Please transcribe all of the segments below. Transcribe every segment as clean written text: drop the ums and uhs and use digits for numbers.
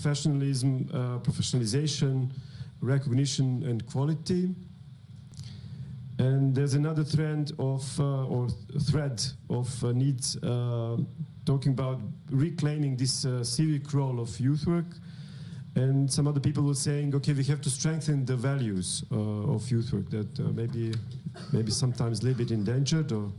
professionalism, professionalization, recognition, and quality. And there's another trend of, or thread of needs talking about reclaiming this civic role of youth work. And some other people were saying, okay, we have to strengthen the values of youth work that maybe sometimes a little bit endangered. Or,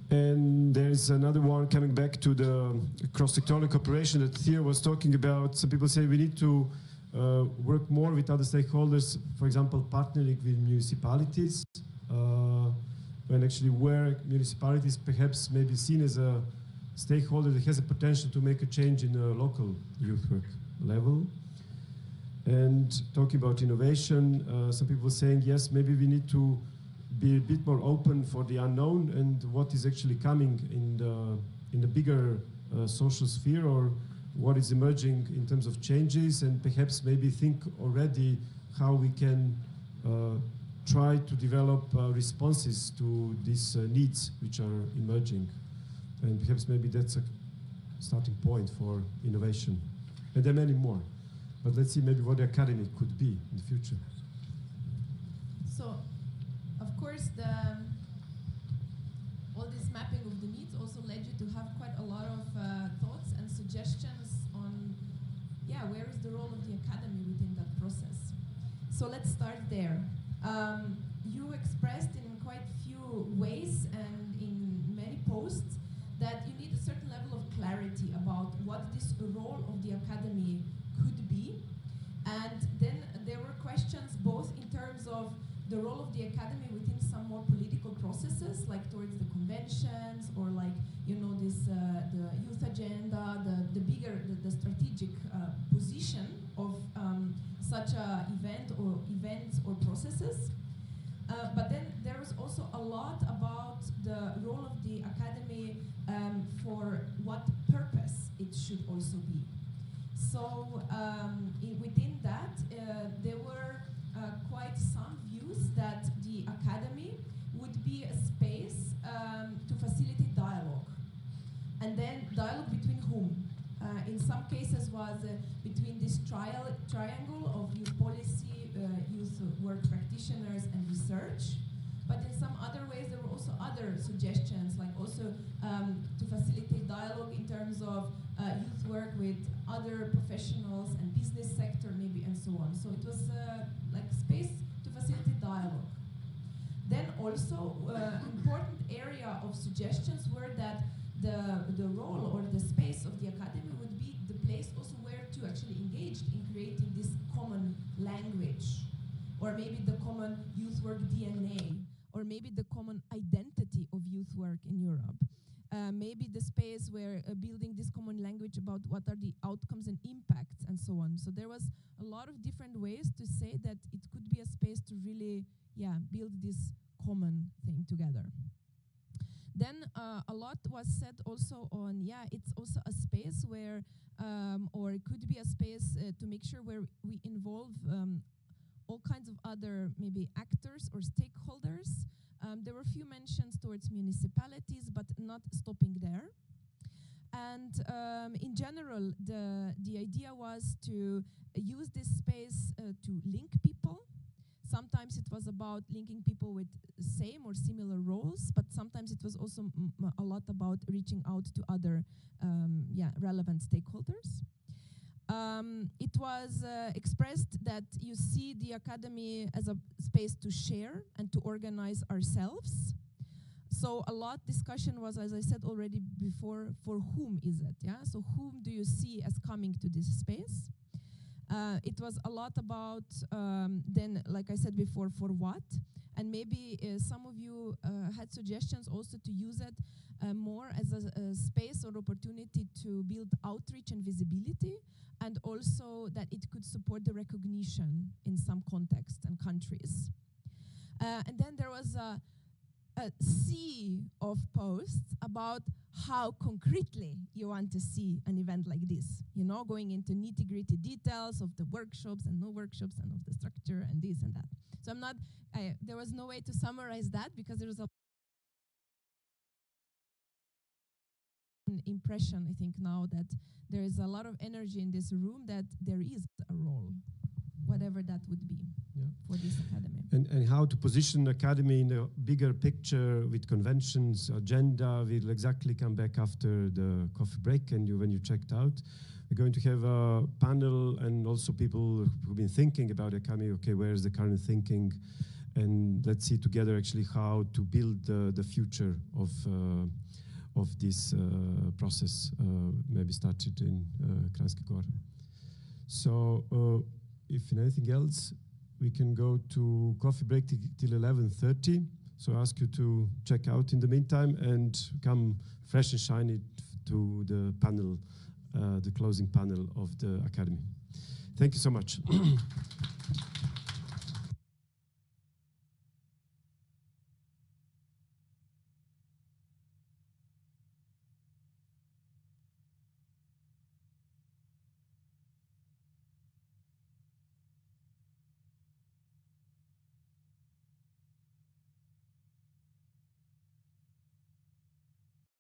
and there's another one coming back to the cross-sectoral cooperation that Theo was talking about. Some people say we need to work more with other stakeholders, for example, partnering with municipalities, when actually where municipalities perhaps may be seen as a stakeholder that has a potential to make a change in a local youth work level. And talking about innovation, some people saying, yes, maybe we need to be a bit more open for the unknown and what is actually coming in the bigger social sphere, or what is emerging in terms of changes, and perhaps maybe think already how we can try to develop responses to these needs which are emerging. And perhaps maybe that's a starting point for innovation. And there are many more. But let's see maybe what the academy could be in the future. So, of course, all this mapping of the needs also led you to have quite a lot of thoughts and suggestions on, where is the role of the academy within that process? So let's start there. You expressed in quite few ways and in many posts that you need a certain level of clarity about what this role of the academy could be. And then there were questions both in terms of the role of the academy within some more political processes, like towards the conventions, or like, this the youth agenda, the bigger, the strategic position of such a events or processes. But then there was also a lot about the role of the academy for what purpose it should also be. So within that, there were quite some views that the academy would be a space to facilitate dialogue. And then dialogue between whom? In some cases was between this triangle of youth policy, youth work practitioners and research. But in some other ways there were also other suggestions, like also to facilitate dialogue in terms of youth work with other professionals and business sector maybe, and so on. So it was like space to facilitate dialogue. Then also important area of suggestions were that the role or the space of the academy would be the place also where to actually engage in creating this common language, or maybe the common youth work DNA, or maybe the common identity of youth work in Europe. Maybe the space where building this common language about what are the outcomes and impacts and so on. So there was a lot of different ways to say that it could be a space to really, build this common thing together. Then a lot was said also on, it's also a space where, or it could be a space to make sure where we involve all kinds of other maybe actors or stakeholders. There were a few mentions towards municipalities, but not stopping there. And in general, the idea was to use this space to link people. Sometimes it was about linking people with same or similar roles, but sometimes it was also a lot about reaching out to other relevant stakeholders. It was expressed that you see the academy as a space to share and to organize ourselves. So a lot discussion was, as I said already before, for whom is it? So whom do you see as coming to this space? It was a lot about, then, like I said before, for what? And maybe some of you had suggestions also to use it more as a space or opportunity to build outreach and visibility, and also that it could support the recognition in some contexts and countries. And then there was a sea of posts about how concretely you want to see an event like this, going into nitty-gritty details of the workshops and no workshops and of the structure and this and that. So there was no way to summarize that because there was a an impression, I think, now that there is a lot of energy in this room, that there is a role, whatever that would be, for this academy. And how to position the academy in a bigger picture with conventions, agenda. We'll exactly come back after the coffee break, and when you checked out. We're going to have a panel and also people who've been thinking about the academy. Okay, where's the current thinking? And let's see together actually how to build the future of this process, maybe started in Kranjski Gor. So if anything else, we can go to coffee break till 11:30. So I ask you to check out in the meantime and come fresh and shiny to the panel, the closing panel of the academy. Thank you so much.